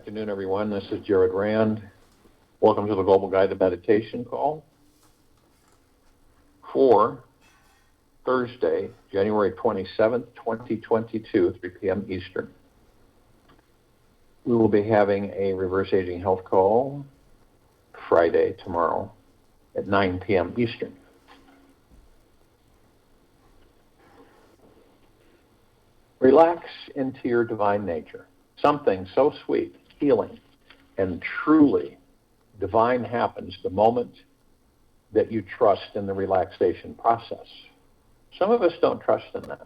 afternoon, everyone. This is Jared Rand. Welcome to the Global Guided Meditation Call for Thursday, January 27th, 2022, 3 p.m. Eastern. We will be having a reverse aging health call Friday, tomorrow, at 9 p.m. Eastern. Relax into your divine nature. Something so sweet, healing, and truly divine happens the moment that you trust in the relaxation process. Some of us don't trust in that.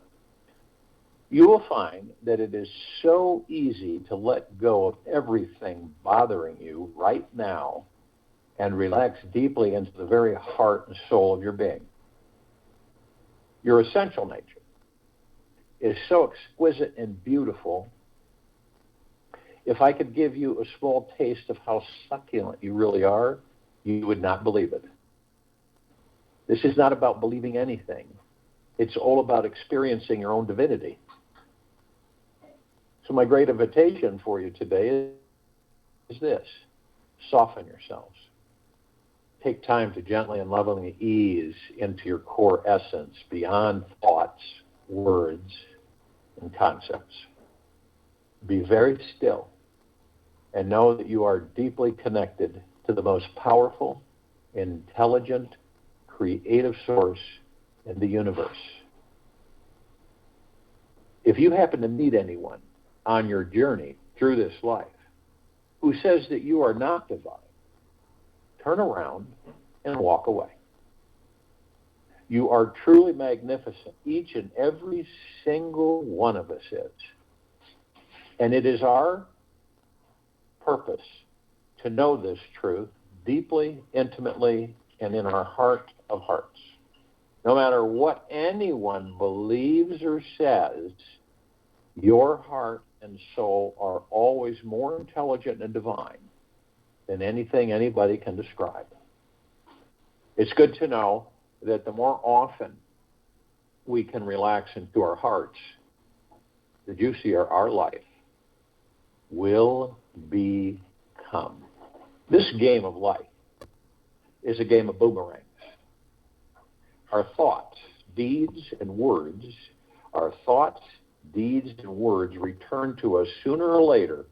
You will find that it is so easy to let go of everything bothering you right now and relax deeply into the very heart and soul of your being. Your essential nature is so exquisite and beautiful. If I could give you a small taste of how succulent you really are, you would not believe it. This is not about believing anything. It's all about experiencing your own divinity. So my great invitation for you today is this: soften yourselves. Take time to gently and lovingly ease into your core essence beyond thoughts, words, and concepts. Be very still and know that you are deeply connected to the most powerful, intelligent, creative source in the universe. If you happen to meet anyone on your journey through this life who says that you are not divine, turn around and walk away. You are truly magnificent. Each and every single one of us is. And it is our purpose to know this truth deeply, intimately, and in our heart of hearts. No matter what anyone believes or says, your heart and soul are always more intelligent and divine than anything anybody can describe. It's good to know that the more often we can relax into our hearts, the juicier our life will become. This game of life is a game of boomerangs. Our thoughts, deeds, and words, return to us sooner or later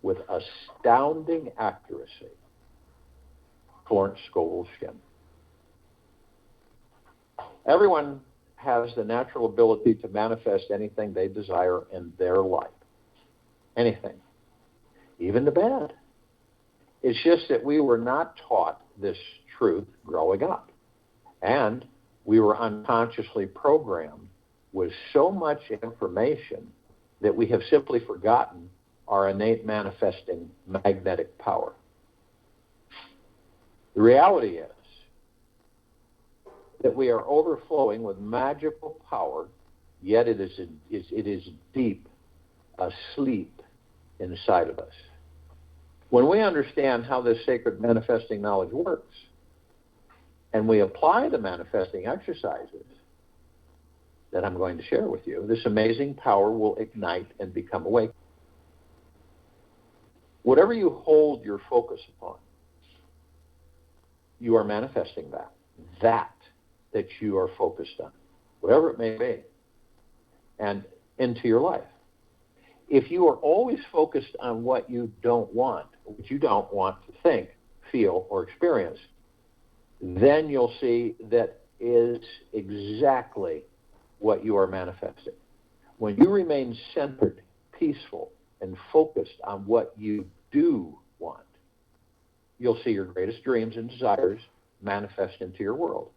with astounding accuracy. Florence Scovel Shinn. Everyone has the natural ability to manifest anything they desire in their life. Anything. Even the bad. It's just that we were not taught this truth growing up. And we were unconsciously programmed with so much information that we have simply forgotten our innate manifesting magnetic power. The reality is that we are overflowing with magical power, yet it is deep asleep inside of us. When we understand how this sacred manifesting knowledge works, and we apply the manifesting exercises that I'm going to share with you, this amazing power will ignite and become awake. Whatever you hold your focus upon, you are manifesting that you are focused on, whatever it may be, and into your life. If you are always focused on what you don't want to think, feel, or experience, then you'll see that is exactly what you are manifesting. When you remain centered, peaceful, and focused on what you do want, you'll see your greatest dreams and desires manifest into your world.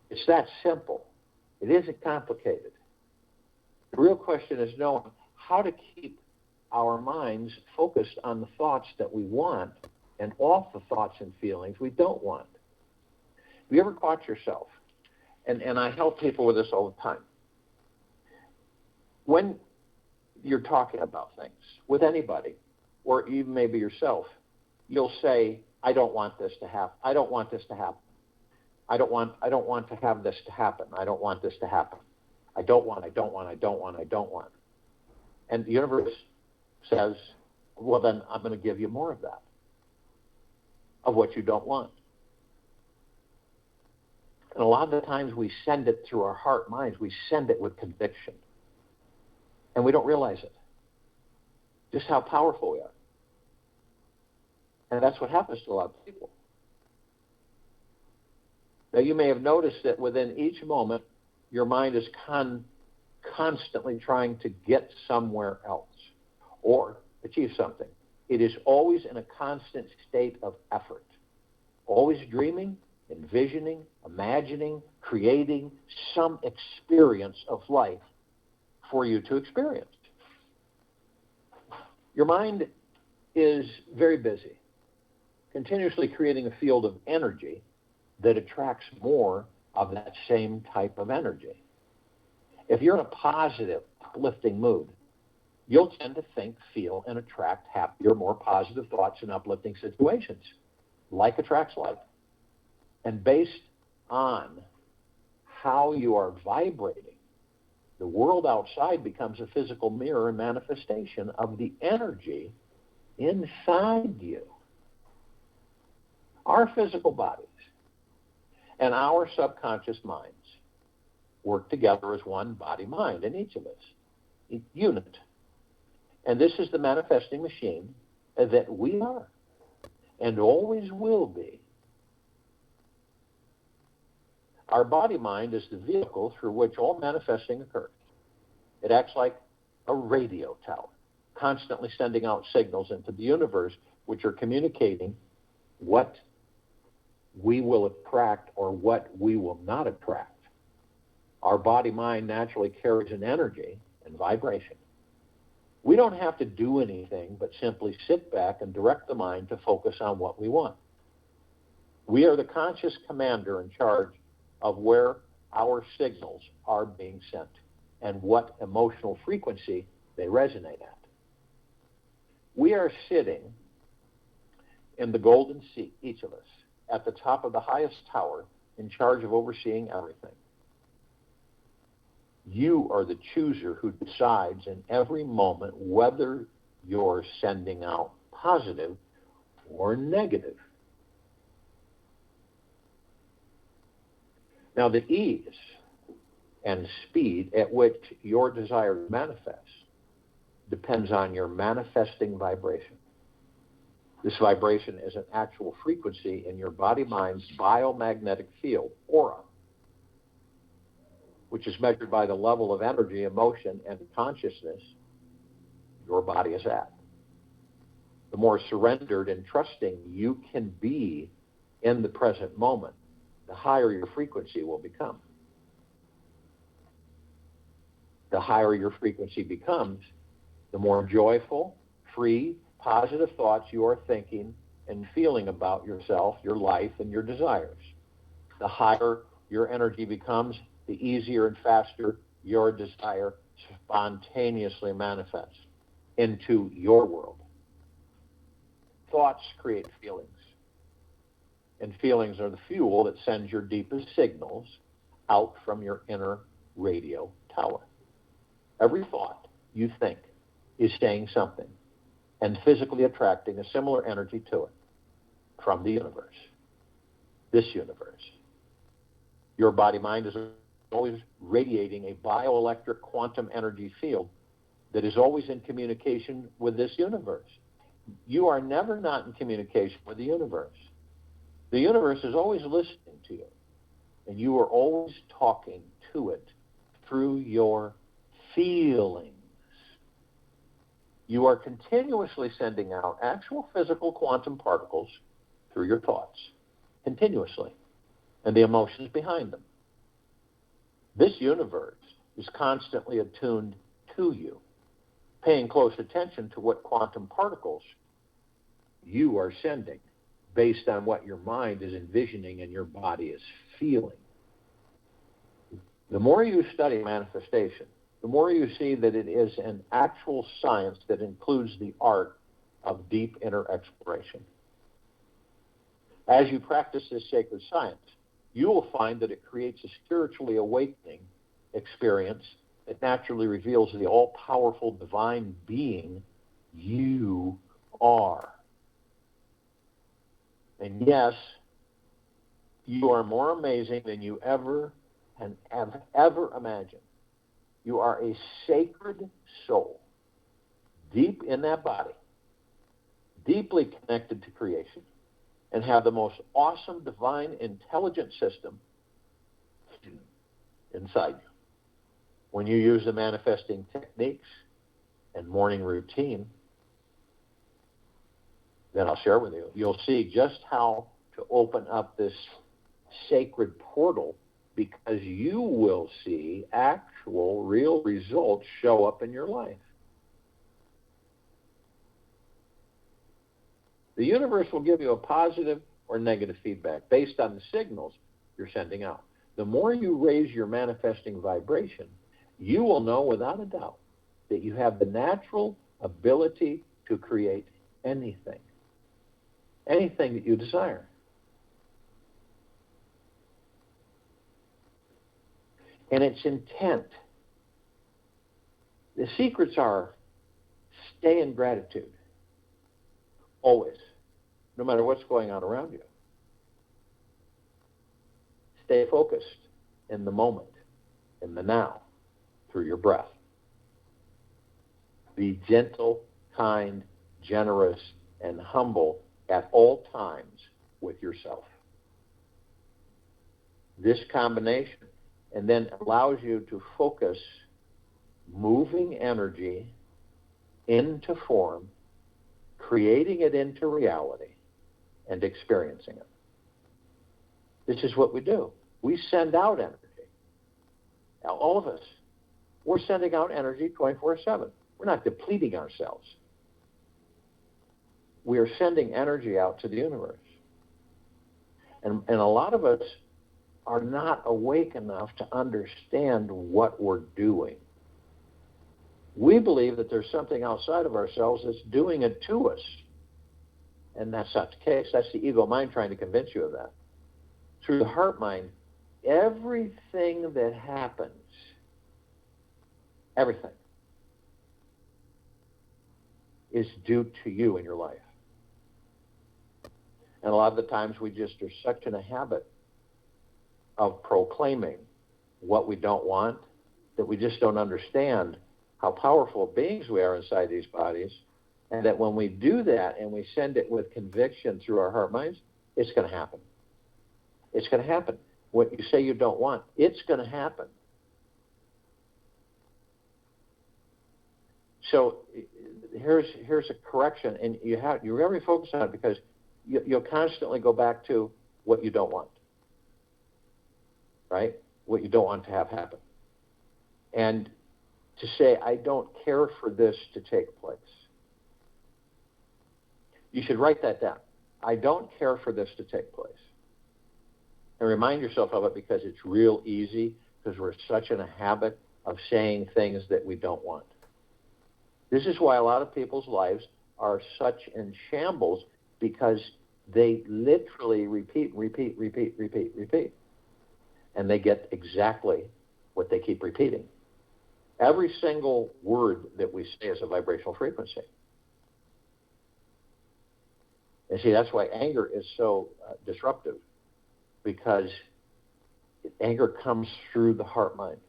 It's that simple. It isn't complicated. The real question is knowing how to keep our minds focused on the thoughts that we want and off the thoughts and feelings we don't want. Have you ever caught yourself? And I help people with this all the time. When you're talking about things with anybody, or even maybe yourself, you'll say, I don't want this to happen. I don't want this to happen. I don't want to have this to happen. I don't want this to happen. I don't want. And the universe says, Well, then I'm going to give you more of that, of what you don't want. And a lot of the times we send it through our heart minds. We send it with conviction. And we don't realize it. Just how powerful we are. And that's what happens to a lot of people. Now, you may have noticed that within each moment, your mind is constantly trying to get somewhere else or achieve something. It is always in a constant state of effort, always dreaming, envisioning, imagining, creating some experience of life for you to experience. Your mind is very busy, continuously creating a field of energy that attracts more of that same type of energy. If you're in a positive, uplifting mood, you'll tend to think, feel, and attract happier, more positive thoughts and uplifting situations. Like attracts like. And based on how you are vibrating, the world outside becomes a physical mirror and manifestation of the energy inside you. Our physical bodies and our subconscious minds work together as one body-mind in each of us, a unit. And this is the manifesting machine that we are and always will be. Our body-mind is the vehicle through which all manifesting occurs. It acts like a radio tower, constantly sending out signals into the universe, which are communicating what we will attract or what we will not attract. Our body-mind naturally carries an energy and vibration. We don't have to do anything but simply sit back and direct the mind to focus on what we want. We are the conscious commander in charge of where our signals are being sent and what emotional frequency they resonate at. We are sitting in the golden seat, each of us, at the top of the highest tower, in charge of overseeing everything. You are the chooser who decides in every moment whether you're sending out positive or negative. Now, the ease and speed at which your desire manifests depends on your manifesting vibration. This vibration is an actual frequency in your body-mind's biomagnetic field, aura, which is measured by the level of energy, emotion, and consciousness your body is at. The more surrendered and trusting you can be in the present moment, the higher your frequency will become. The higher your frequency becomes, the more joyful, free, positive thoughts you are thinking and feeling about yourself, your life, and your desires. The higher your energy becomes, the easier and faster your desire spontaneously manifests into your world. Thoughts create feelings, and feelings are the fuel that sends your deepest signals out from your inner radio tower. Every thought you think is saying something and physically attracting a similar energy to it from the universe, this universe. Your body-mind is always radiating a bioelectric quantum energy field that is always in communication with this universe. You are never not in communication with the universe. The universe is always listening to you, and you are always talking to it through your feelings. You are continuously sending out actual physical quantum particles through your thoughts, continuously, and the emotions behind them. This universe is constantly attuned to you, paying close attention to what quantum particles you are sending based on what your mind is envisioning and your body is feeling. The more you study manifestation, the more you see that it is an actual science that includes the art of deep inner exploration. As you practice this sacred science, you will find that it creates a spiritually awakening experience that naturally reveals the all-powerful divine being you are. And yes, you are more amazing than you ever and have ever imagined. You are a sacred soul, deep in that body, deeply connected to creation, and have the most awesome, divine, intelligent system inside you. When you use the manifesting techniques and morning routine that I'll share with you, you'll see just how to open up this sacred portal, because you will see actual, real results show up in your life. The universe will give you a positive or negative feedback based on the signals you're sending out. The more you raise your manifesting vibration, you will know without a doubt that you have the natural ability to create anything that you desire. And its intent. The secrets are stay in gratitude, always, no matter what's going on around you. Stay focused in the moment, in the now, through your breath. Be gentle, kind, generous, and humble at all times with yourself. This combination, and then allows you to focus moving energy into form, creating it into reality, and experiencing it. This is what we do. We send out energy. Now, all of us, we're sending out energy 24/7. We're not depleting ourselves. We are sending energy out to the universe. And a lot of us are not awake enough to understand what we're doing. We believe that there's something outside of ourselves that's doing it to us. And that's not the case. That's the ego mind trying to convince you of that. Through the heart mind, everything that happens, everything, is due to you in your life. And a lot of the times we just are such in a habit of proclaiming what we don't want that we just don't understand how powerful beings we are inside these bodies, and that when we do that and we send it with conviction through our heart minds, it's going to happen. It's going to happen. What you say you don't want, it's going to happen. So here's a correction, and you really focus on it, because you'll constantly go back to what you don't want, right? What you don't want to have happen. And to say, I don't care for this to take place. You should write that down. I don't care for this to take place. And remind yourself of it, because it's real easy, because we're such in a habit of saying things that we don't want. This is why a lot of people's lives are such in shambles, because they literally repeat. And they get exactly what they keep repeating. Every single word that we say is a vibrational frequency. And see, that's why anger is so disruptive, because anger comes through the heart mind.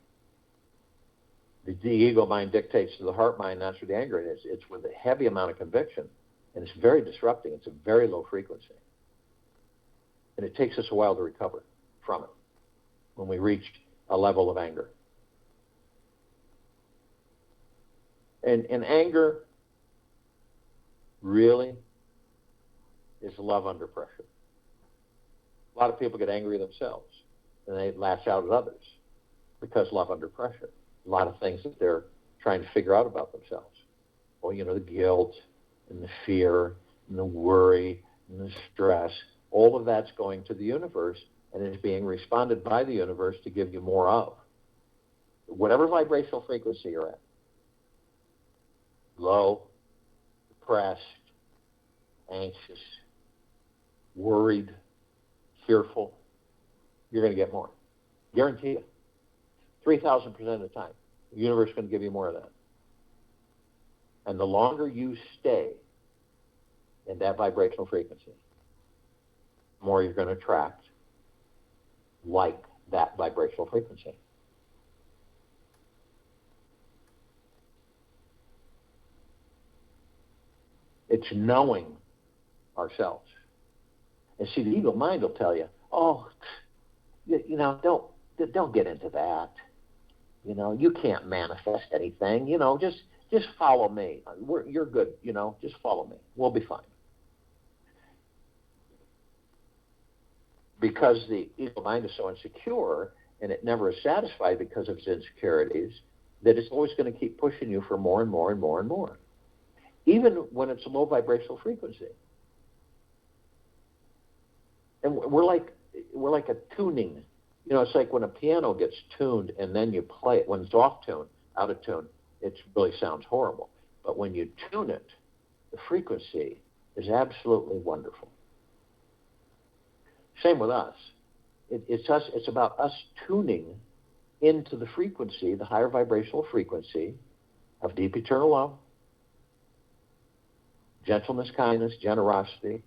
The ego mind dictates to the heart mind, that's where the anger is. It's with a heavy amount of conviction, and it's very disrupting. It's a very low frequency. And it takes us a while to recover from it when we reach a level of anger. And anger really is love under pressure. A lot of people get angry themselves, and they lash out at others because love under pressure. A lot of things that they're trying to figure out about themselves. Well, the guilt and the fear and the worry and the stress, all of that's going to the universe and is being responded by the universe to give you more of. Whatever vibrational frequency you're at, low, depressed, anxious, worried, fearful, you're going to get more. Guarantee you. 3,000% of the time. The universe is going to give you more of that. And the longer you stay in that vibrational frequency, the more you're going to attract like that vibrational frequency. It's knowing ourselves. And see, the ego mind will tell you, oh, don't get into that. You can't manifest anything. Just follow me. You're good. Just follow me. We'll be fine. Because the ego mind is so insecure and it never is satisfied because of its insecurities, that it's always going to keep pushing you for more and more and more and more, even when it's a low vibrational frequency. And we're like a tuning. It's like when a piano gets tuned and then you play it. When it's off tune, out of tune, it really sounds horrible. But when you tune it, the frequency is absolutely wonderful. Same with us. It's about us tuning into the frequency, the higher vibrational frequency of deep eternal love, gentleness, kindness, generosity,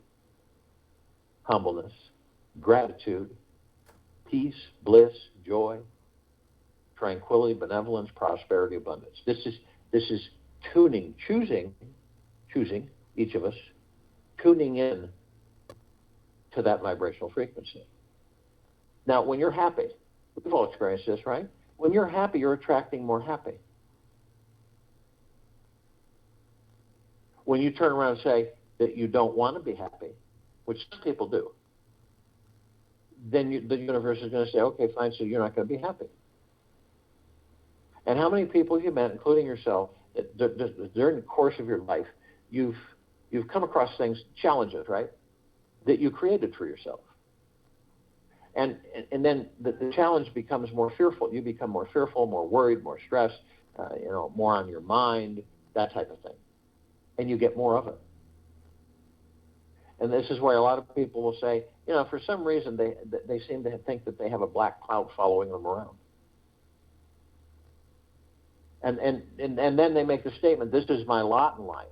humbleness, gratitude, peace, bliss, joy, tranquility, benevolence, prosperity, abundance. This is tuning, choosing, each of us, tuning in to that vibrational frequency. Now, when you're happy, we've all experienced this, right? When you're happy, you're attracting more happy. When you turn around and say that you don't want to be happy, which some people do, then the universe is going to say, okay, fine, so you're not going to be happy. And how many people have you met, including yourself, that during the course of your life, you've come across things, challenges, right, that you created for yourself. And then the challenge becomes more fearful. You become more fearful, more worried, more stressed, more on your mind, that type of thing. And you get more of it. And this is where a lot of people will say, for some reason they seem to think that they have a black cloud following them around. And then they make the statement, this is my lot in life.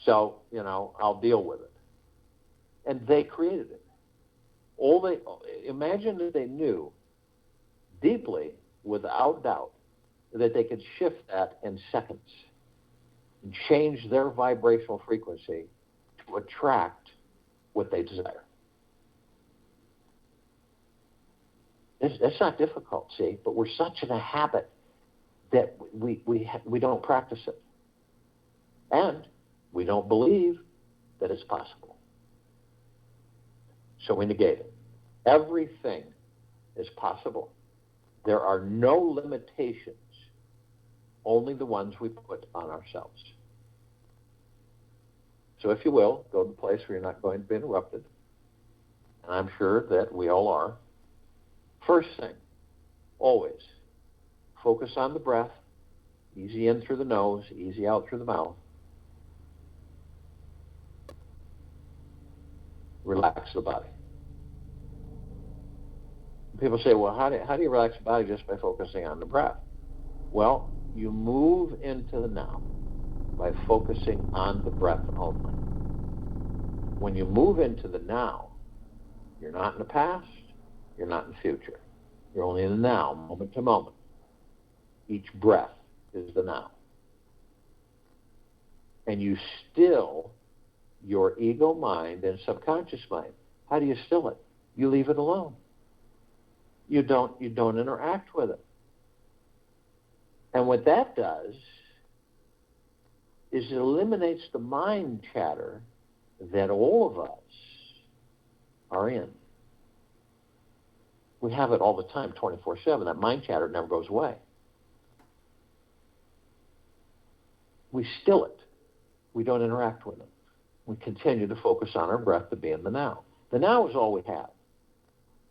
So, I'll deal with it. And they created it. Imagine that they knew deeply, without doubt, that they could shift that in seconds and change their vibrational frequency to attract what they desire. It's not difficult, see, but we're such in a habit that we don't practice it. And we don't believe that it's possible. So we negate it. Everything is possible. There are no limitations, only the ones we put on ourselves. So if you will, go to the place where you're not going to be interrupted. And I'm sure that we all are. First thing, always, focus on the breath. Easy in through the nose, easy out through the mouth. Relax the body. People say, well, how do you relax the body just by focusing on the breath? Well, you move into the now by focusing on the breath only. When you move into the now, you're not in the past, you're not in the future. You're only in the now, moment to moment. Each breath is the now. And you still your ego mind and subconscious mind. How do you still it? You leave it alone. You don't interact with it. And what that does is it eliminates the mind chatter that all of us are in. We have it all the time, 24/7. That mind chatter never goes away. We still it. We don't interact with it. We continue to focus on our breath to be in the now. The now is all we have.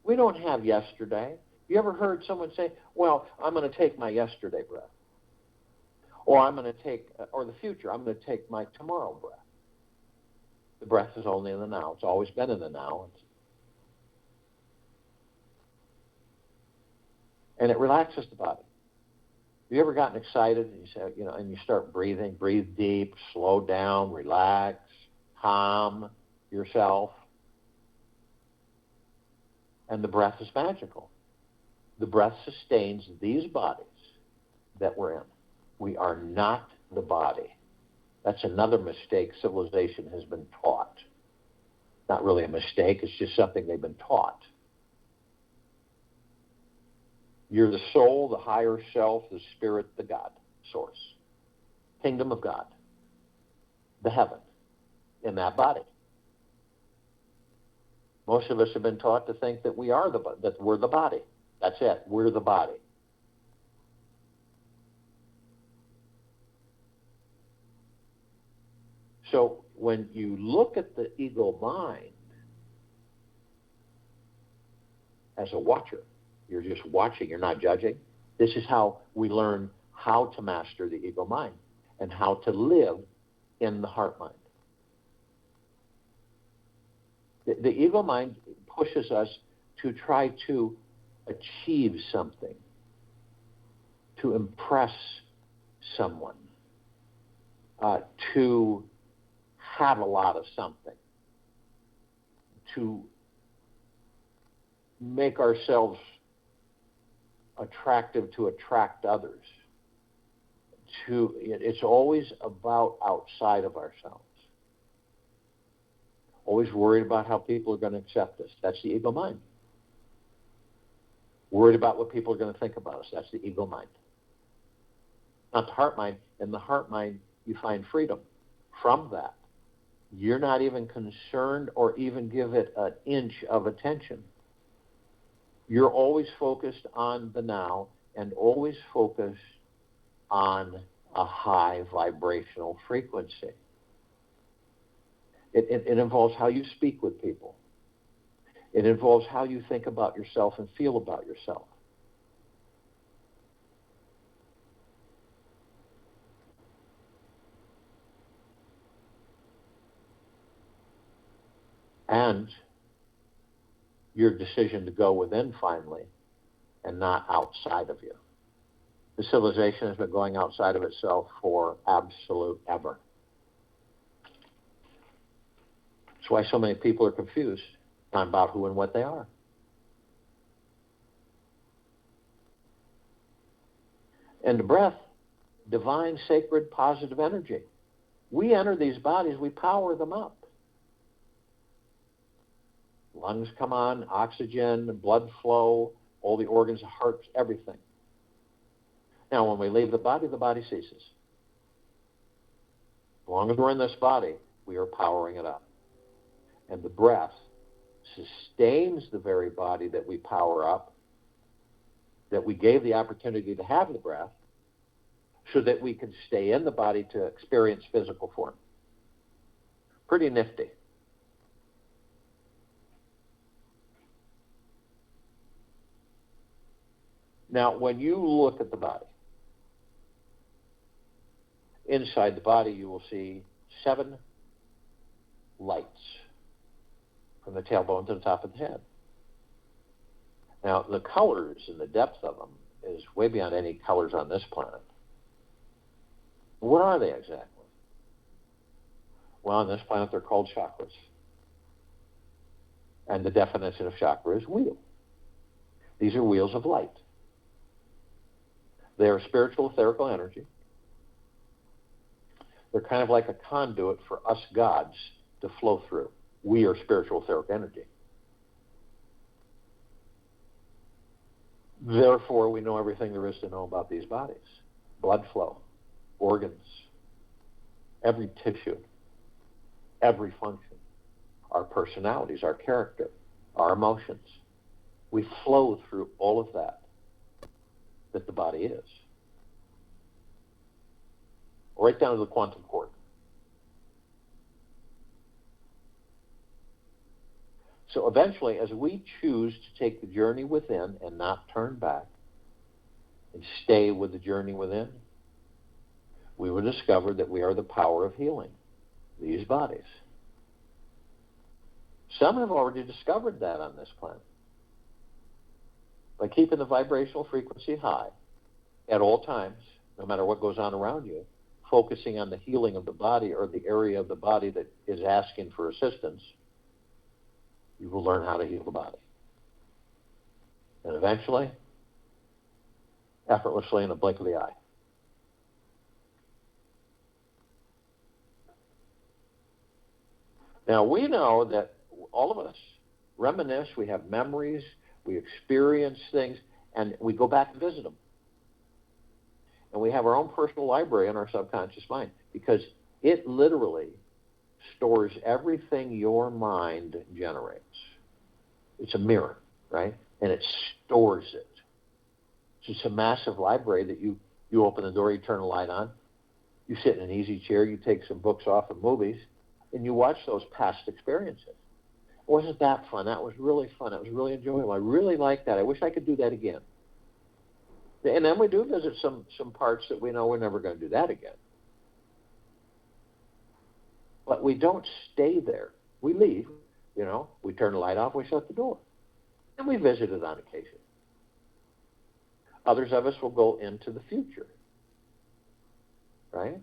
We don't have yesterday. You ever heard someone say, well, I'm going to take my yesterday breath? Or I'm going to take, or the future, I'm going to take my tomorrow breath. The breath is only in the now. It's always been in the now. And it relaxes the body. You ever gotten excited and you say, and you start breathing, breathe deep, slow down, relax, calm yourself. And the breath is magical. The breath sustains these bodies that we're in. We are not the body. That's another mistake civilization has been taught. Not really a mistake, it's just something they've been taught. You're the soul, the higher self, the spirit, the God source. Kingdom of God. The heaven in that body. Most of us have been taught to think that that we're the body. That's it. We're the body. So when you look at the ego mind as a watcher, you're just watching, you're not judging. This is how we learn how to master the ego mind and how to live in the heart mind. The ego mind pushes us to try to achieve something, to impress someone, to have a lot of something, to make ourselves attractive to attract others. It's always about outside of ourselves. Always worried about how people are going to accept us. That's the ego mind. Worried about what people are going to think about us. That's the ego mind. Not the heart mind. In the heart mind, you find freedom from that. You're not even concerned or even give it an inch of attention. You're always focused on the now and always focused on a high vibrational frequency. It involves how you speak with people. It involves how you think about yourself and feel about yourself. And your decision to go within finally and not outside of you. The civilization has been going outside of itself for absolute ever. That's why so many people are confused about who and what they are. And the breath, divine, sacred, positive energy. We enter these bodies, we power them up. Lungs come on, oxygen, blood flow, all the organs, hearts, everything. Now, when we leave the body ceases. As long as we're in this body, we are powering it up. And the breath sustains the very body that we power up, that we gave the opportunity to have the breath, so that we can stay in the body to experience physical form. Pretty nifty. Now, when you look at the body, inside the body you will see 7 lights from the tailbone to the top of the head. Now, the colors and the depth of them is way beyond any colors on this planet. What are they exactly? Well, on this planet they're called chakras. And the definition of chakra is wheel. These are wheels of light. They are spiritual etherical energy. They're kind of like a conduit for us gods to flow through. We are spiritual etheric energy. Therefore, we know everything there is to know about these bodies. Blood flow, organs, every tissue, every function, our personalities, our character, our emotions. We flow through all of that the body is. Right down to the quantum cord. So eventually, as we choose to take the journey within and not turn back and stay with the journey within, we will discover that we are the power of healing these bodies. Some have already discovered that on this planet. By keeping the vibrational frequency high at all times, no matter what goes on around you, focusing on the healing of the body or the area of the body that is asking for assistance, you will learn how to heal the body. And eventually, effortlessly in a blink of the eye. Now, we know that all of us reminisce, we have memories, we experience things, and we go back and visit them. And we have our own personal library in our subconscious mind because it literally stores everything your mind generates. It's a mirror, right? And it stores it. So it's a massive library that you open the door, you turn the light on, you sit in an easy chair, you take some books off of movies, and you watch those past experiences. Wasn't that fun? That was really fun. It was really enjoyable. I really liked that. I wish I could do that again. And then we do visit some parts that we know we're never going to do that again. But we don't stay there. We leave, we turn the light off, we shut the door. And we visit it on occasion. Others of us will go into the future, right?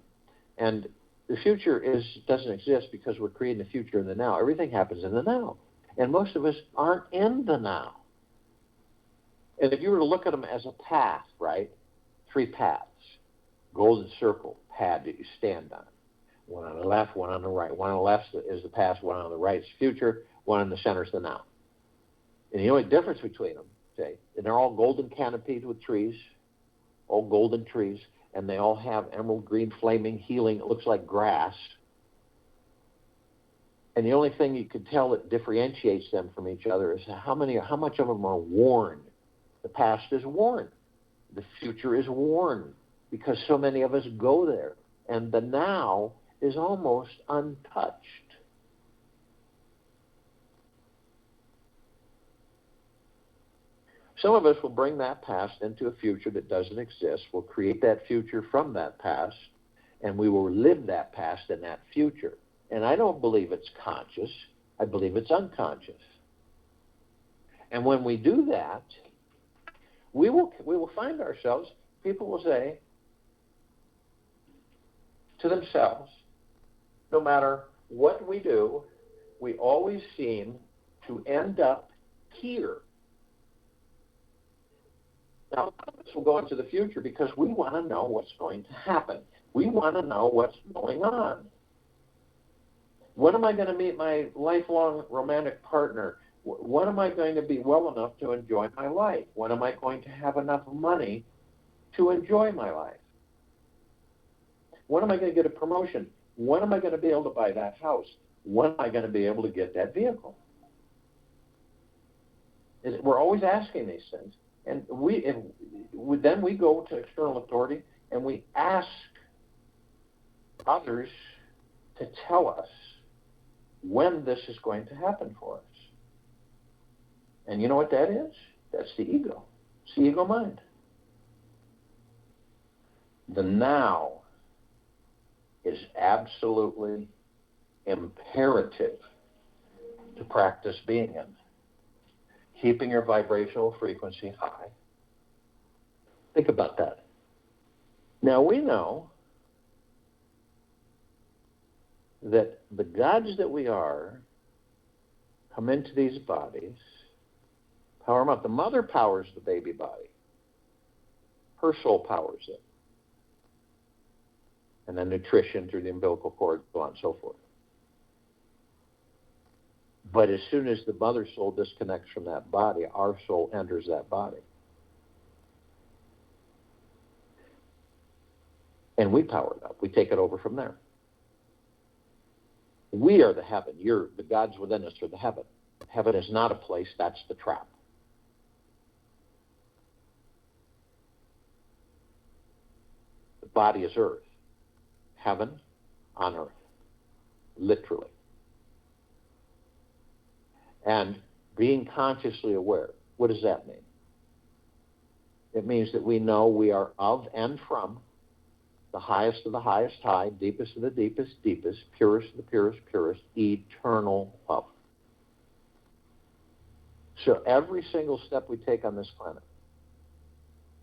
And the future doesn't exist because we're creating the future in the now. Everything happens in the now. And most of us aren't in the now. And if you were to look at them as a path, right? 3 paths. Golden circle, pad that you stand on. One on the left, one on the right. One on the left is the past, one on the right is the future, one in the center is the now. And the only difference between them, and they're all golden canopied with trees, all golden trees, and they all have emerald green, flaming, healing, it looks like grass. And the only thing you could tell that differentiates them from each other is how much of them are worn. The past is worn. The future is worn because so many of us go there. And the now is almost untouched. Some of us will bring that past into a future that doesn't exist. We'll create that future from that past, and we will live that past in that future. And I don't believe it's conscious. I believe it's unconscious. And when we do that, we will find ourselves, people will say to themselves, no matter what we do, we always seem to end up here. Now, this will go into the future because we want to know what's going to happen. We want to know what's going on. When am I going to meet my lifelong romantic partner? When am I going to be well enough to enjoy my life? When am I going to have enough money to enjoy my life? When am I going to get a promotion? When am I going to be able to buy that house? When am I going to be able to get that vehicle? We're always asking these things. And then we go to external authority and we ask others to tell us when this is going to happen for us. And you know what that is? That's the ego. It's the ego mind. The now is absolutely imperative to practice being in. Keeping your vibrational frequency high. Think about that. Now we know that the gods that we are come into these bodies, power them up. The mother powers the baby body. Her soul powers it. And then nutrition through the umbilical cord, so on and so forth. But as soon as the mother soul disconnects from that body, our soul enters that body. And we power it up. We take it over from there. We are the heaven. The gods within us are the heaven. Heaven is not a place, that's the trap. The body is earth. Heaven on earth. Literally. And being consciously aware, what does that mean? It means that we know we are of and from the highest of the highest high, deepest of the deepest deepest, purest of the purest purest, eternal love. So every single step we take on this planet,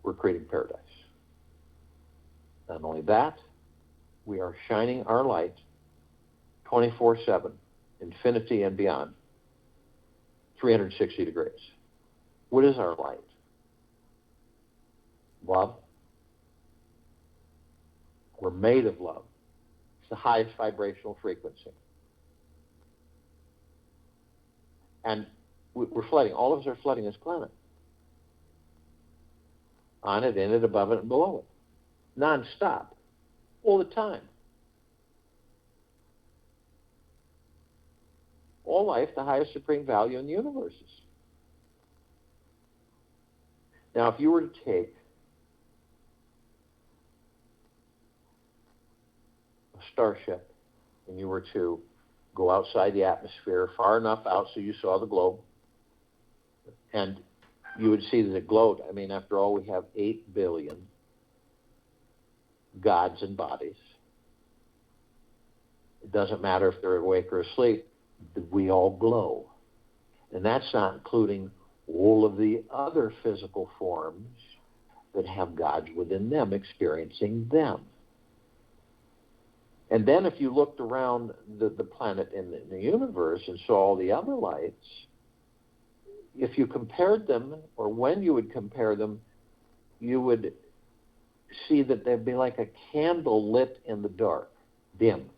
we're creating paradise. Not only that, we are shining our light 24/7, infinity and beyond, 360 degrees. What is our light? Love. We're made of love. It's the highest vibrational frequency. And we're flooding. All of us are flooding this planet. On it, in it, above it, and below it. Non-stop. All the time. All life, the highest supreme value in the universe is. Now, if you were to take a starship and you were to go outside the atmosphere far enough out so you saw the globe, and you would see that it glowed. I mean, after all, we have 8 billion gods and bodies. It doesn't matter if they're awake or asleep. We all glow. And that's not including all of the other physical forms that have gods within them, experiencing them. And then if you looked around the planet and the universe and saw all the other lights, if you compared them, or when you would compare them, you would see that they'd be like a candle lit in the dark, dim.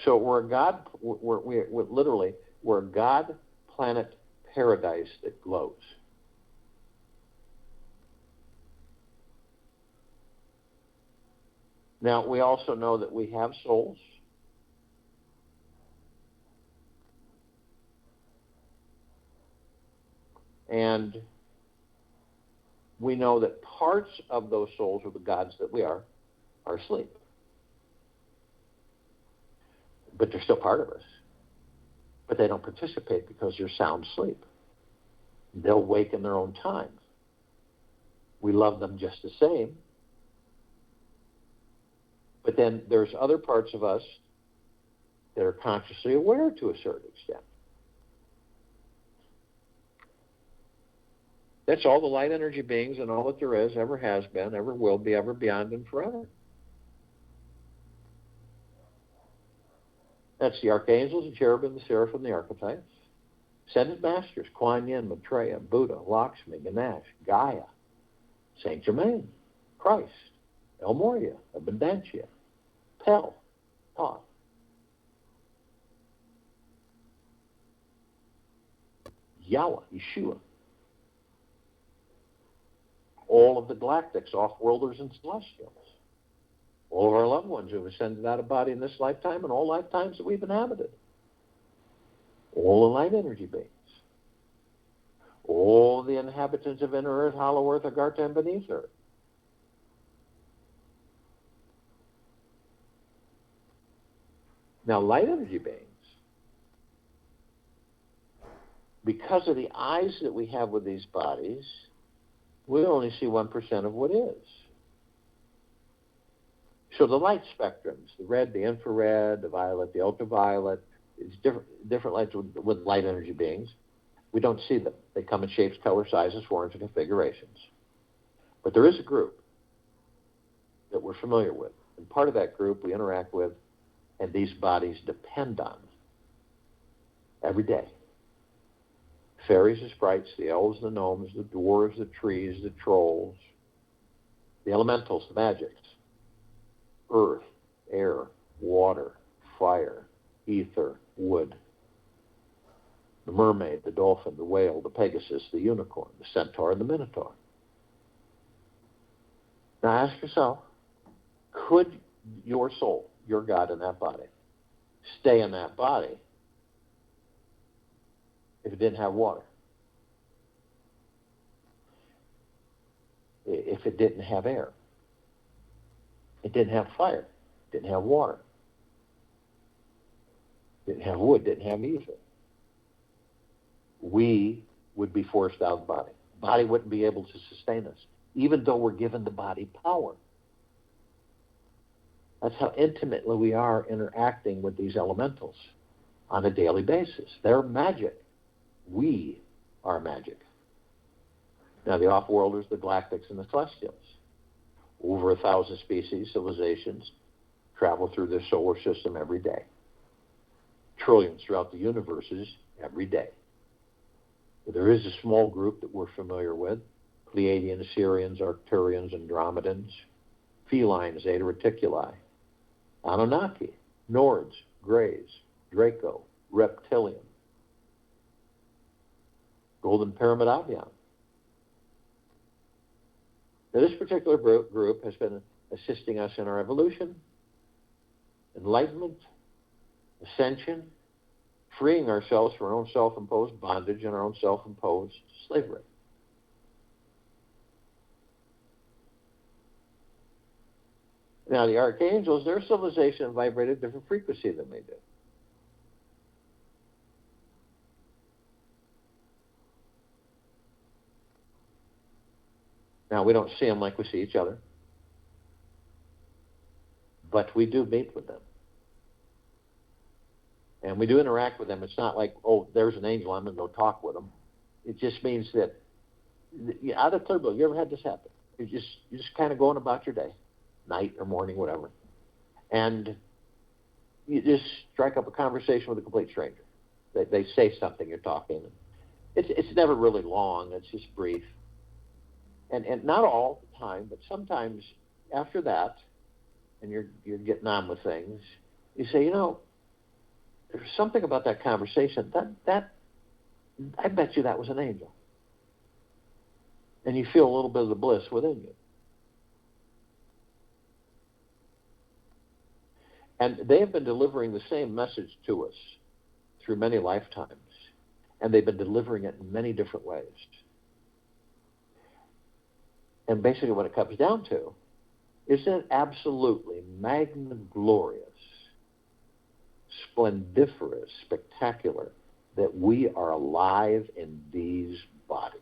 So we're a God planet paradise that glows. Now, we also know that we have souls. And we know that parts of those souls, or the gods that we are asleep. But they're still part of us. But they don't participate because they're sound asleep. They'll wake in their own time. We love them just the same. But then there's other parts of us that are consciously aware to a certain extent. That's all the light energy beings and all that there is, ever has been, ever will be, ever beyond, and forever. That's the archangels, the cherubim, the seraphim, the archetypes. Ascended masters, Kuan Yin, Maitreya, Buddha, Lakshmi, Ganesh, Gaia, Saint Germain, Christ, El Morya, Abundantia, Pel, Thoth. Yahweh, Yeshua. All of the galactics, off-worlders, and celestials. All of our loved ones who have ascended out of body in this lifetime and all lifetimes that we've inhabited. All the light energy beings. All the inhabitants of inner earth, hollow earth, Agartha, and beneath earth. Now, light energy beings, because of the eyes that we have with these bodies, we only see 1% of what is. So the light spectrums, the red, the infrared, the violet, the ultraviolet, it's different lights with light energy beings. We don't see them. They come in shapes, colors, sizes, forms, and configurations. But there is a group that we're familiar with. And part of that group we interact with, and these bodies depend on every day. Fairies and sprites, the elves, the gnomes, the dwarves, the trees, the trolls, the elementals, the magics, earth, air, water, fire, ether, wood, the mermaid, the dolphin, the whale, the pegasus, the unicorn, the centaur, and the minotaur. Now ask yourself, could your soul, your God in that body, stay in that body if it didn't have water? If it didn't have air? It didn't have fire, didn't have water, didn't have wood, didn't have ether. We would be forced out of the body. The body wouldn't be able to sustain us, even though we're given the body power. That's how intimately we are interacting with these elementals on a daily basis. They're magic. We are magic. Now, the off-worlders, the galactics, and the celestials. Over 1,000 species, civilizations, travel through this solar system every day. Trillions throughout the universes every day. There is a small group that we're familiar with: Pleiadians, Sirians, Arcturians, Andromedans, Feline, Zeta Reticuli, Anunnaki, Nords, Greys, Draco, Reptilian, Golden Pyramid Avian. Now, this particular group has been assisting us in our evolution, enlightenment, ascension, freeing ourselves from our own self-imposed bondage and our own self-imposed slavery. Now, the archangels, their civilization vibrated a different frequency than we do. Now, we don't see them like we see each other, but we do meet with them. And we do interact with them. It's not like, oh, there's an angel, I'm going to go talk with them. It just means that, out of clear blue, you ever had this happen? You're just kind of going about your day, night or morning, whatever, and you just strike up a conversation with a complete stranger. They say something, you're talking. It's never really long. It's just brief. And not all the time, but sometimes after that, and you're getting on with things, you say, there's something about that conversation that I bet you that was an angel. And you feel a little bit of the bliss within you. And they have been delivering the same message to us through many lifetimes. And they've been delivering it in many different ways. And basically what it comes down to is that absolutely magna-glorious, splendiferous, spectacular, that we are alive in these bodies.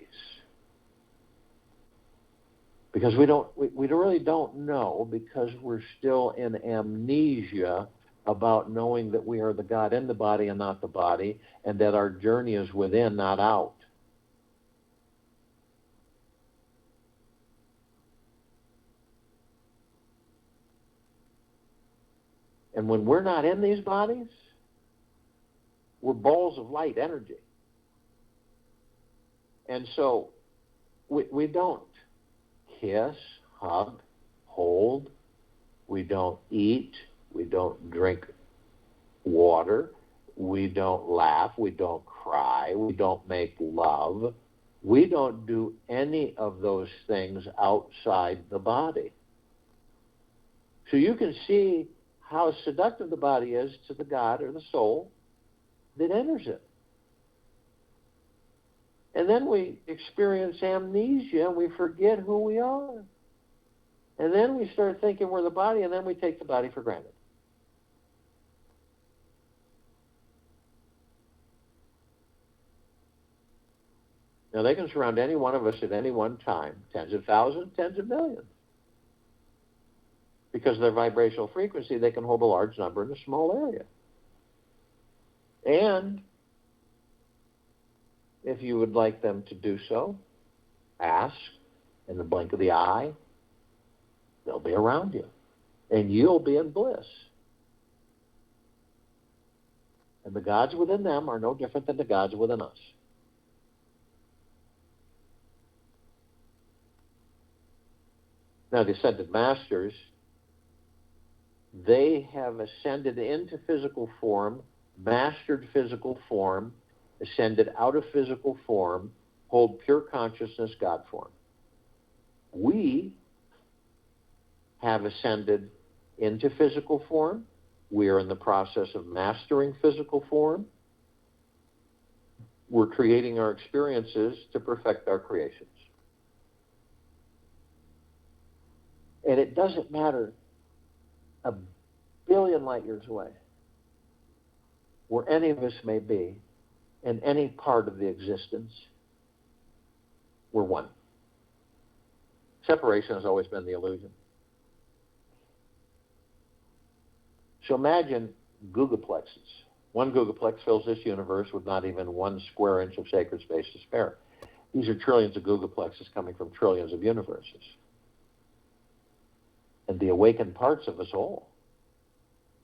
Because we really don't know, because we're still in amnesia about knowing that we are the God in the body and not the body, and that our journey is within, not out. And when we're not in these bodies, we're balls of light energy. And so we don't kiss, hug, hold. We don't eat. We don't drink water. We don't laugh. We don't cry. We don't make love. We don't do any of those things outside the body. So you can see how seductive the body is to the God or the soul that enters it. And then we experience amnesia and we forget who we are. And then we start thinking we're the body, and then we take the body for granted. Now, they can surround any one of us at any one time, tens of thousands, tens of millions. Because of their vibrational frequency, they can hold a large number in a small area. And if you would like them to do so, ask in the blink of the eye. They'll be around you. And you'll be in bliss. And the gods within them are no different than the gods within us. Now, the ascended masters, they have ascended into physical form, mastered physical form, ascended out of physical form, hold pure consciousness God form. We have ascended into physical form. We are in the process of mastering physical form. We're creating our experiences to perfect our creations. And it doesn't matter a billion light years away, where any of us may be, in any part of the existence, we're one. Separation has always been the illusion. So imagine gigaplexes. One gigaplex fills this universe with not even 1 square inch of sacred space to spare. These are trillions of googolplexes coming from trillions of universes. And the awakened parts of us all,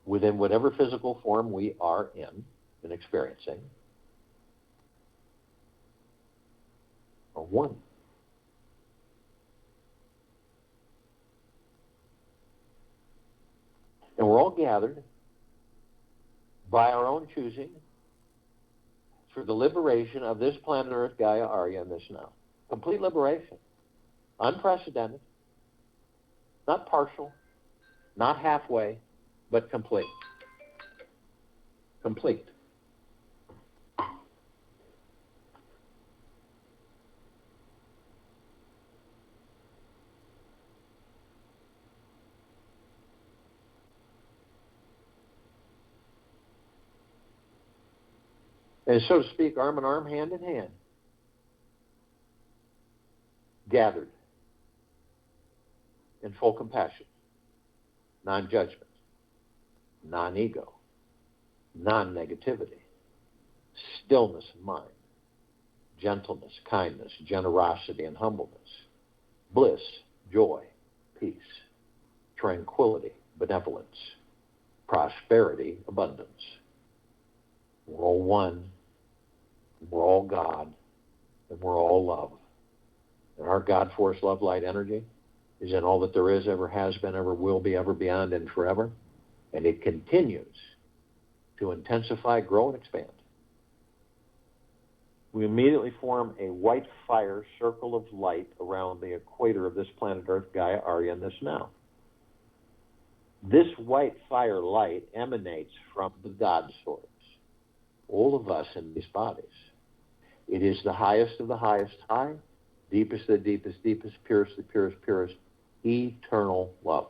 within whatever physical form we are in and experiencing, are one. And we're all gathered by our own choosing for the liberation of this planet Earth, Gaia, Arya, and this now. Complete liberation. Unprecedented. Not partial. Not halfway, but complete. Complete. And so to speak, arm in arm, hand in hand, gathered in full compassion, non-judgment, non-ego, non-negativity, stillness of mind, gentleness, kindness, generosity, and humbleness, bliss, joy, peace, tranquility, benevolence, prosperity, abundance. We're all one, we're all God, and we're all love. And our God force, love, light, energy is in all that there is, ever has been, ever will be, ever beyond, and forever. And it continues to intensify, grow, and expand. We immediately form a white fire circle of light around the equator of this planet Earth, Gaia, Arya, and this now. This white fire light emanates from the God source, all of us in these bodies. It is the highest of the highest high, deepest of the deepest, deepest, purest, the purest, purest, eternal love.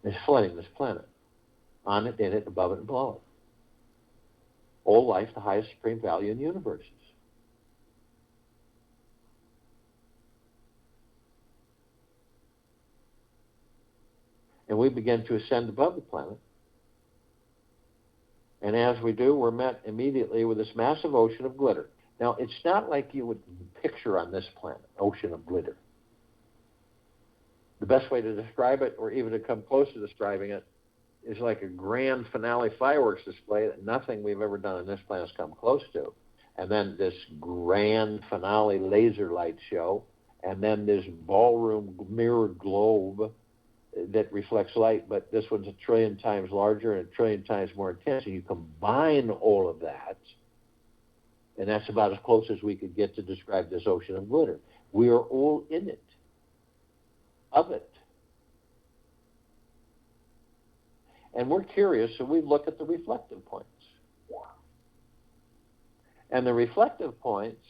It's flooding this planet, on it, in it, above it, and below it. All life, the highest supreme value in the universes. And we begin to ascend above the planet. And as we do, we're met immediately with this massive ocean of glitter. Now, it's not like you would picture on this planet, ocean of glitter. The best way to describe it, or even to come close to describing it, is like a grand finale fireworks display that nothing we've ever done on this planet has come close to. And then this grand finale laser light show, and then this ballroom mirrored globe that reflects light, but this one's 1 trillion times larger and 1 trillion times more intense. And you combine all of that, and that's about as close as we could get to describe this ocean of glitter. We are all in it, of it. And we're curious, so we look at the reflective points. And the reflective points,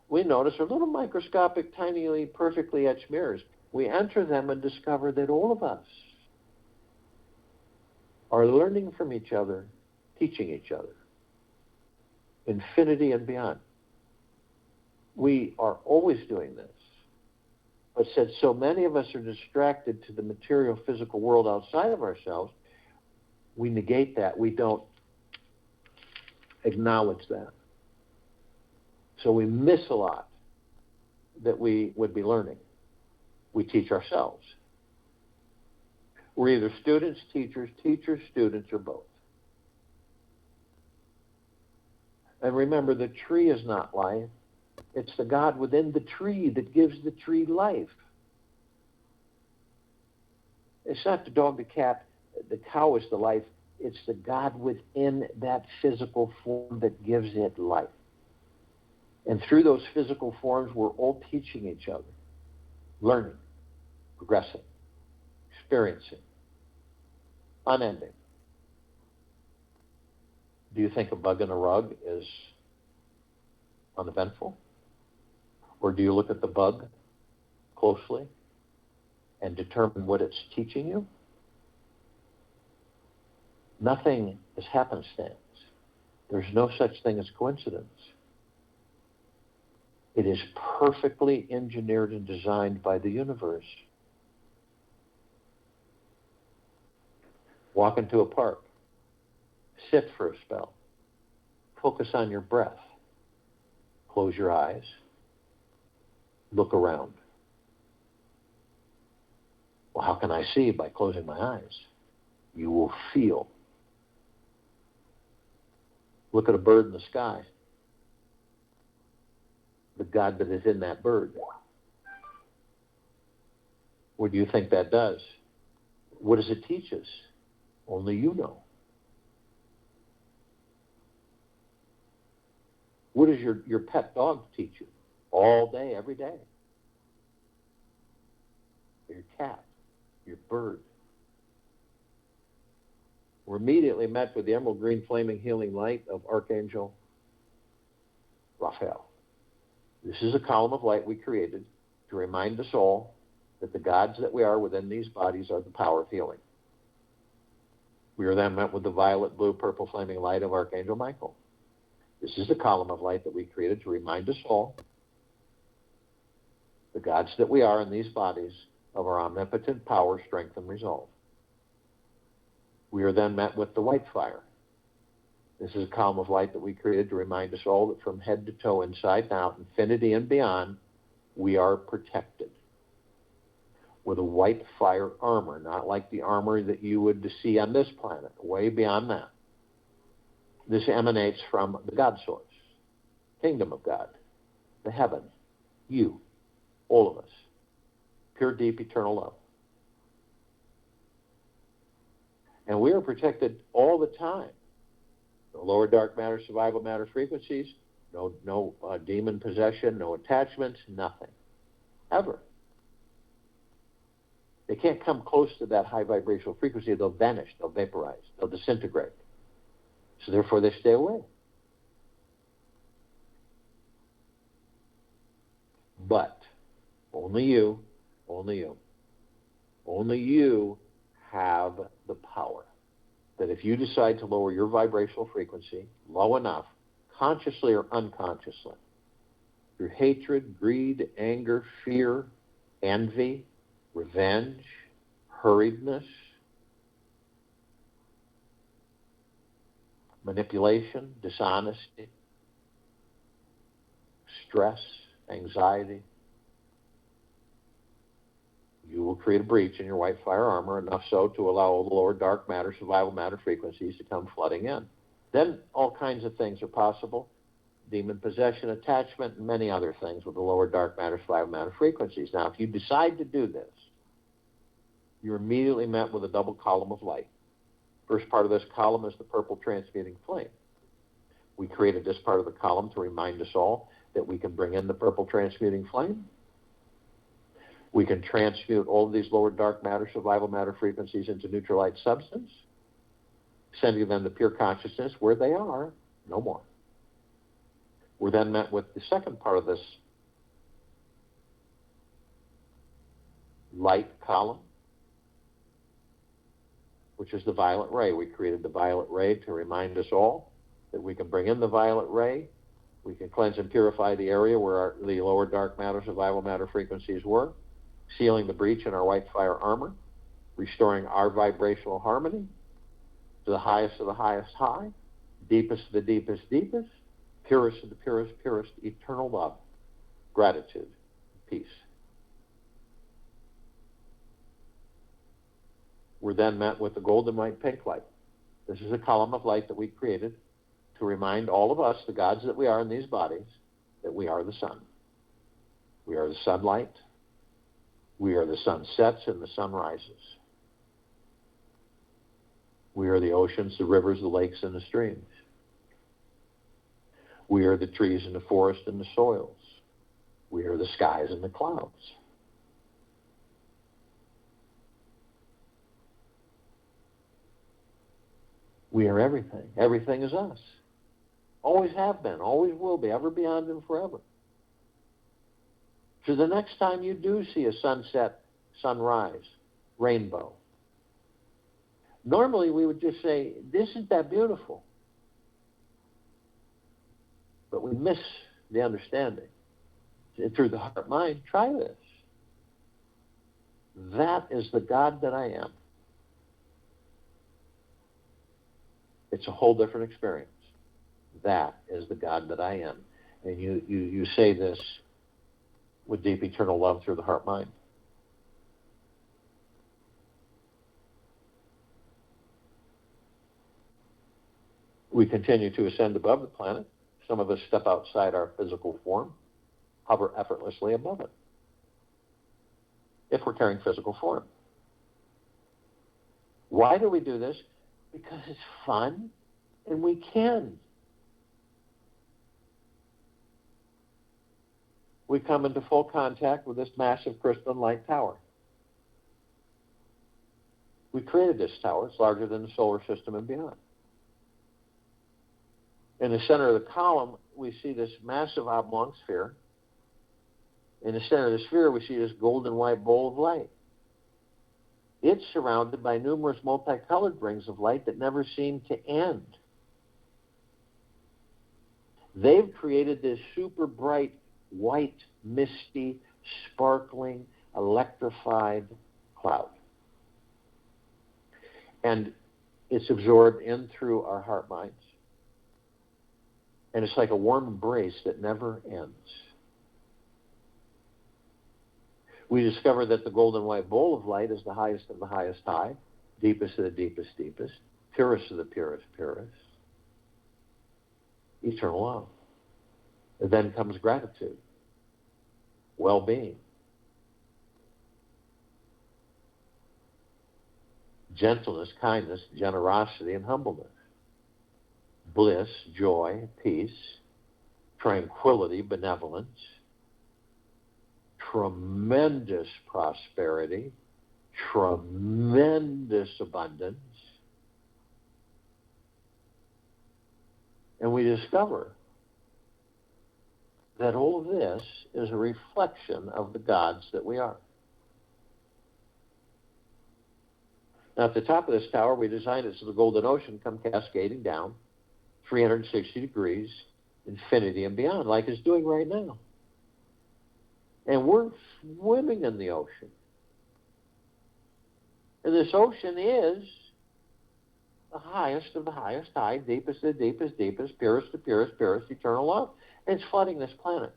we notice, are little microscopic, tinily, perfectly etched mirrors. We enter them and discover that all of us are learning from each other, teaching each other, infinity and beyond. We are always doing this. But since so many of us are distracted to the material, physical world outside of ourselves, we negate that. We don't acknowledge that. So we miss a lot that we would be learning. We teach ourselves. We're either students, teachers, students, or both. And remember, the tree is not life. It's the God within the tree that gives the tree life. It's not the dog, the cat, the cow is the life. It's the God within that physical form that gives it life. And through those physical forms, we're all teaching each other, learning, progressing, experiencing, unending. Do you think a bug in a rug is uneventful? Or do you look at the bug closely and determine what it's teaching you? Nothing is happenstance. There's no such thing as coincidence. It is perfectly engineered and designed by the universe. Walk into a park. Sit for a spell. Focus on your breath. Close your eyes. Look around. Well, how can I see? By closing my eyes. You will feel. Look at a bird in the sky. The God that is in that bird. What do you think that does? What does it teach us? Only you know. What does your pet dog teach you? All day, every day. Your cat, your bird. We're immediately met with the emerald green flaming healing light of Archangel Raphael. This is a column of light we created to remind us all that the gods that we are within these bodies are the power of healing. We are then met with the violet, blue, purple flaming light of Archangel Michael. This is a column of light that we created to remind us all, the gods that we are in these bodies, of our omnipotent power, strength, and resolve. We are then met with the white fire. This is a column of light that we created to remind us all that from head to toe, inside and out, infinity and beyond, we are protected with a white fire armor, not like the armor that you would see on this planet, way beyond that. This emanates from the God source, kingdom of God, the heaven, you, all of us, pure, deep, eternal love. And we are protected all the time. No lower dark matter, survival matter frequencies, no demon possession, no attachments, nothing, ever. They can't come close to that high vibrational frequency. They'll vanish, they'll vaporize, they'll disintegrate. So therefore they stay away. But only you have the power that if you decide to lower your vibrational frequency low enough, consciously or unconsciously, through hatred, greed, anger, fear, envy, revenge, hurriedness, manipulation, dishonesty, stress, anxiety, you will create a breach in your white fire armor, enough so to allow all the lower dark matter, survival matter frequencies to come flooding in. Then all kinds of things are possible. Demon possession, attachment, and many other things with the lower dark matter, survival matter frequencies. Now, if you decide to do this, you're immediately met with a double column of light. First part of this column is the purple transmuting flame. We created this part of the column to remind us all that we can bring in the purple transmuting flame. We can transmute all of these lower dark matter, survival matter frequencies into neutral light substance, sending them to pure consciousness where they are, no more. We're then met with the second part of this light column, which is the violet ray. We created the violet ray to remind us all that we can bring in the violet ray. We can cleanse and purify the area where the lower dark matter, survival matter frequencies were, sealing the breach in our white fire armor, restoring our vibrational harmony to the highest of the highest high, deepest of the deepest deepest, purest of the purest purest, eternal love, gratitude, peace. We're then met with the golden white pink light. This is a column of light that we created to remind all of us, the gods that we are in these bodies, that we are the sun. We are the sunlight. We are the sun sets and the sun rises. We are the oceans, the rivers, the lakes, and the streams. We are the trees and the forest and the soils. We are the skies and the clouds. We are everything. Everything is us. Always have been, always will be, ever, beyond, and forever. So the next time you do see a sunset, sunrise, rainbow, normally we would just say, isn't that beautiful? But we miss the understanding. And through the heart mind, try this. That is the God that I am. It's a whole different experience. That is the God that I am. And you say this with deep eternal love through the heart-mind. We continue to ascend above the planet. Some of us step outside our physical form, hover effortlessly above it, if we're carrying physical form. Why do we do this? Because it's fun, and we can. We come into full contact with this massive crystalline light tower. We created this tower. It's larger than the solar system and beyond. In the center of the column, we see this massive oblong sphere. In the center of the sphere, we see this golden white bowl of light. It's surrounded by numerous multicolored rings of light that never seem to end. They've created this super bright, white, misty, sparkling, electrified cloud. And it's absorbed in through our heart minds. And it's like a warm embrace that never ends. We discover that the golden white bowl of light is the highest of the highest high, deepest of the deepest deepest, purest of the purest purest, eternal love. And then comes gratitude, well-being, gentleness, kindness, generosity, and humbleness, bliss, joy, peace, tranquility, benevolence, tremendous prosperity, tremendous abundance. And we discover that all of this is a reflection of the gods that we are. Now, at the top of this tower, we designed it so the golden ocean come cascading down 360 degrees, infinity and beyond, like it's doing right now. And we're swimming in the ocean. And this ocean is the highest of the highest high, deepest of the deepest deepest, purest of purest purest, eternal love. And it's flooding this planet.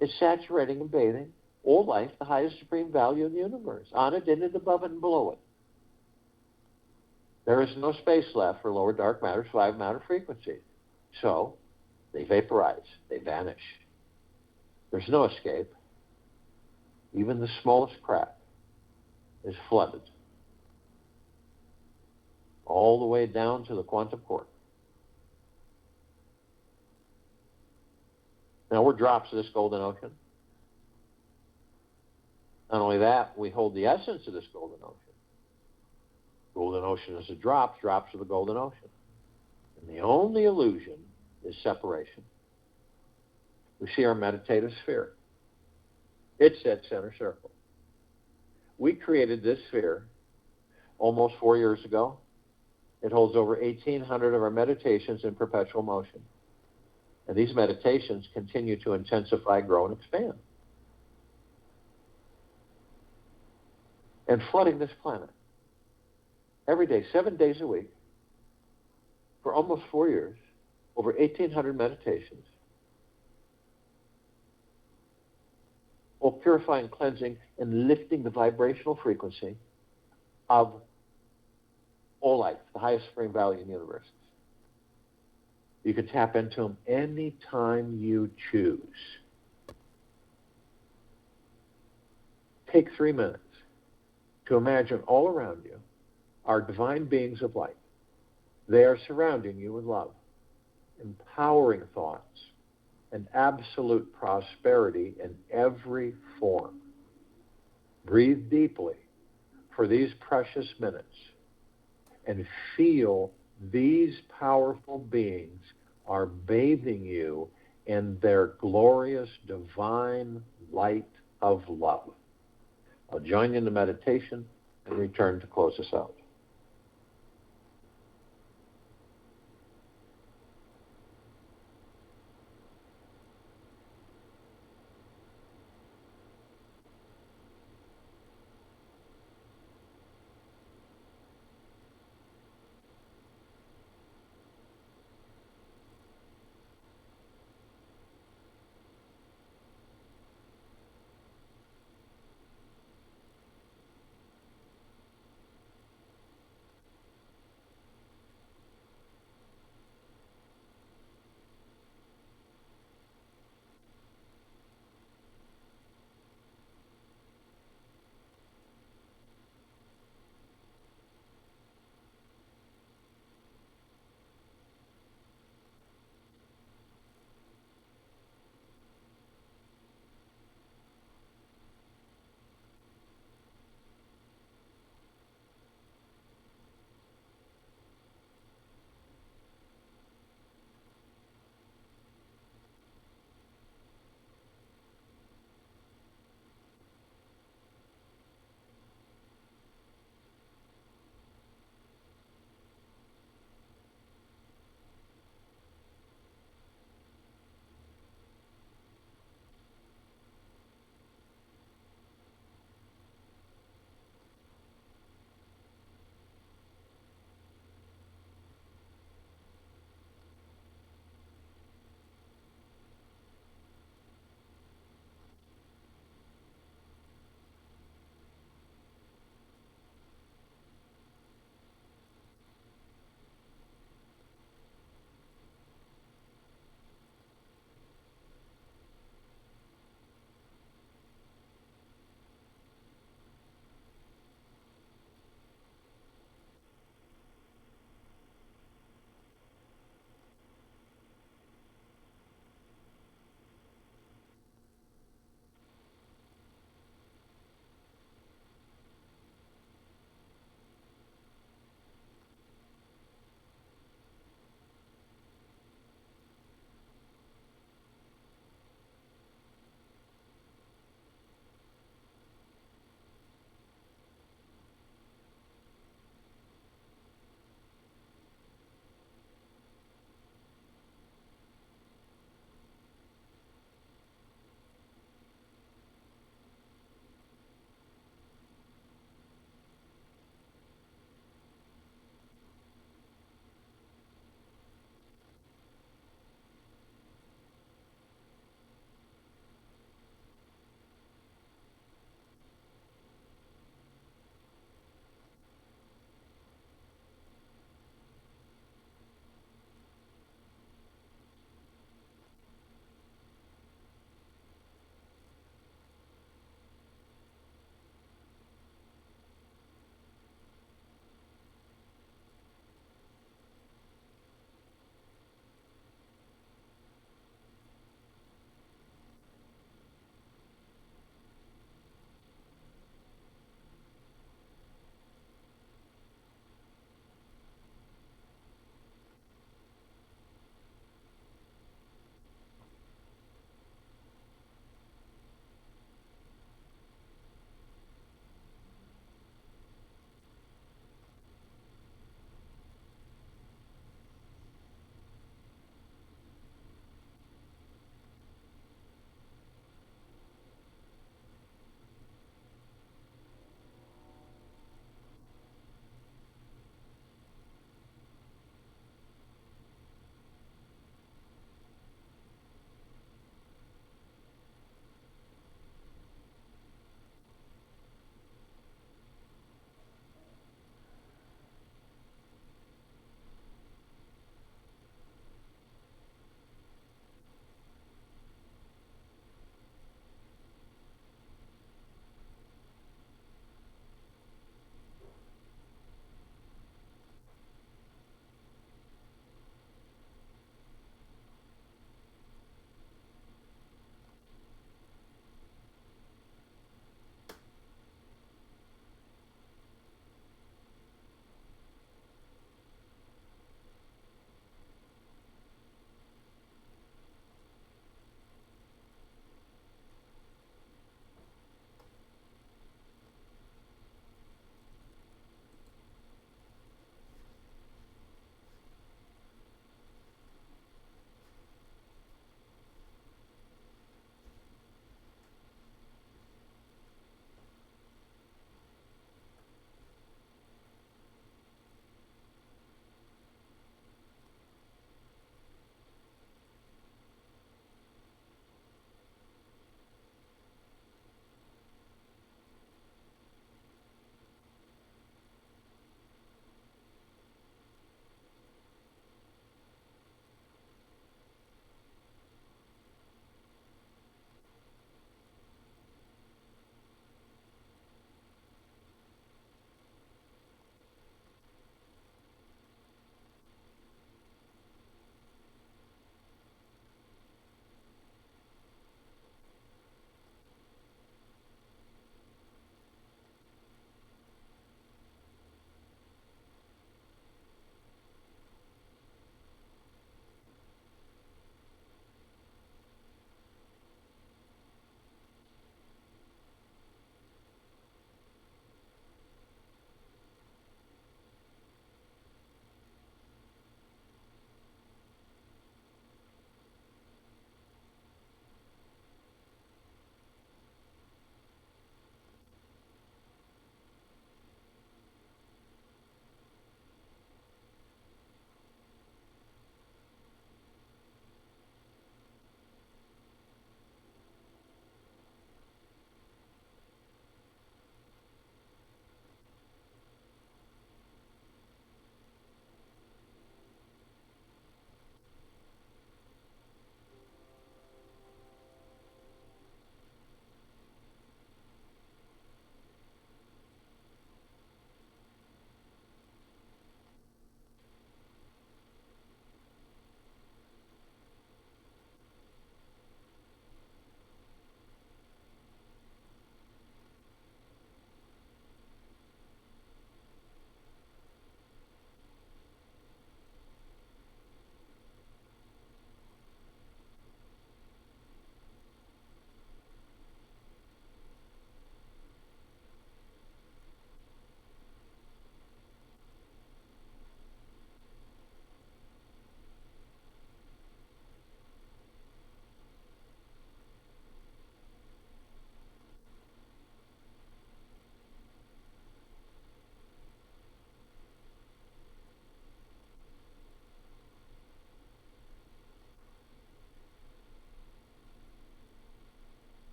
It's saturating and bathing all life, the highest supreme value in the universe, on it, in it, above it, and below it. There is no space left for lower dark matter, survive matter frequencies. So they vaporize, they vanish. There's no escape. Even the smallest crack is flooded all the way down to the quantum core. Now, we're drops of this golden ocean. Not only that, we hold the essence of this golden ocean. Golden ocean is a drops of the golden ocean. And the only illusion is separation. We see our meditative sphere. It's that center circle. We created this sphere almost 4 years ago. It holds over 1,800 of our meditations in perpetual motion. And these meditations continue to intensify, grow, and expand. And flooding this planet every day, 7 days a week, for almost 4 years, over 1,800 meditations, all purifying, cleansing, and lifting the vibrational frequency of all life, the highest supreme value in the universe. You can tap into them anytime you choose. Take 3 minutes to imagine all around you are divine beings of light. They are surrounding you with love, empowering thoughts, and absolute prosperity in every form. Breathe deeply for these precious minutes and feel these powerful beings are bathing you in their glorious divine light of love. I'll join you in the meditation and return to close us out.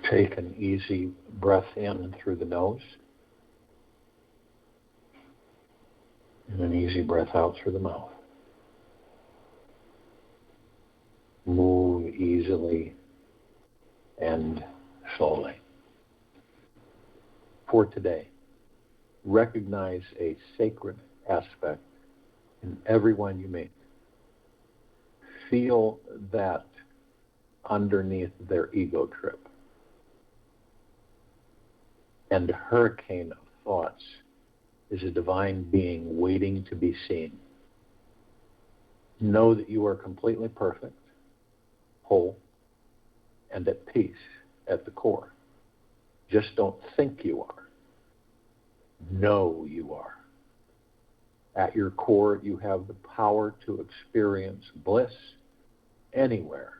Take an easy breath in through the nose and an easy breath out through the mouth. Move easily and slowly. For today, recognize a sacred aspect in everyone you meet. Feel that underneath their ego trip and hurricane of thoughts is a divine being waiting to be seen. Know that you are completely perfect, whole, and at peace at the core. Just don't think you are. Know you are. At your core, you have the power to experience bliss anywhere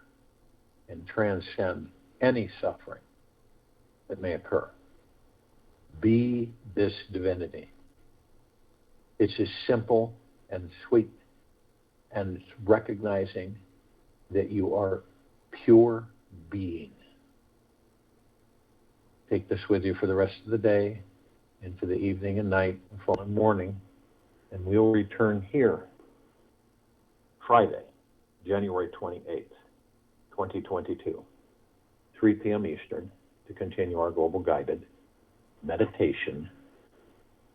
and transcend any suffering that may occur. Be this divinity. It's as simple and sweet, and it's recognizing that you are pure being. Take this with you for the rest of the day, into the evening and night and following morning, and we'll return here Friday, January 28th, 2022, 3 p.m. Eastern, to continue our global guided meditation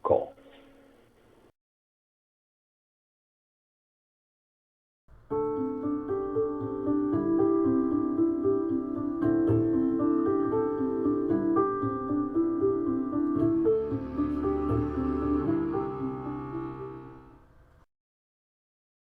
call.